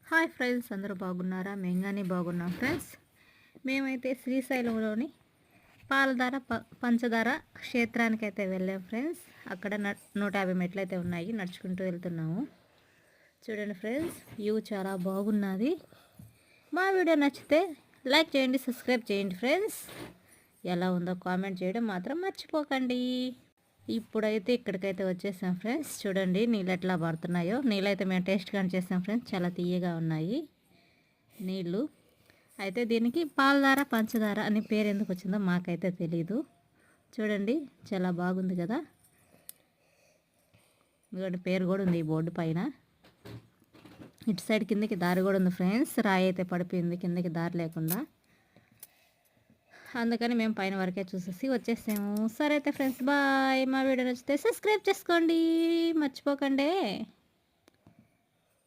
Hi friends, అందరూ బాగున్నారా? మేము కానీ బాగున్నాం ఫ్రెండ్స్. మేమైతే శ్రీశైలంలోని పాలధార పంచదార క్షేత్రానికి అయితే వెళ్ళాం ఫ్రెండ్స్. అక్కడ 150 మెట్లు అయితే ఉన్నాయి, నడుచుకుంటూ వెళ్తున్నాము. చూడండి ఫ్రెండ్స్, వ్యూ చాలా బాగున్నది. మా వీడియో నచ్చితే లైక్ చేయండి, సబ్స్క్రైబ్ చేయండి ఫ్రెండ్స్. ఎలా ఉందో కామెంట్ చేయడం మాత్రం మర్చిపోకండి. ఇప్పుడైతే ఇక్కడికైతే వచ్చేసాం ఫ్రెండ్స్. చూడండి నీళ్ళు ఎట్లా పడుతున్నాయో. నీళ్ళు అయితే మేము టేస్ట్ కానీ చేసాం ఫ్రెండ్స్, చాలా తీయగా ఉన్నాయి నీళ్ళు. అయితే దీనికి పాలధార పంచదార అని పేరు ఎందుకు వచ్చిందో మాకైతే తెలీదు. చూడండి చాలా బాగుంది కదా. ఇదిగోండి పేరు కూడా ఉంది ఈ బోర్డు పైన. ఇటు సైడ్ కిందకి దారి కూడా ఉంది ఫ్రెండ్స్. రాయి అయితే పడిపోయింది కిందకి దారి లేకుండా, అందుకని మేము పైన వరకే చూసేసి వచ్చేసాము. సరే అయితే ఫ్రెండ్స్, బాయ్. మా వీడియో నచ్చితే సబ్స్క్రైబ్ చేసుకోండి, మర్చిపోకండి.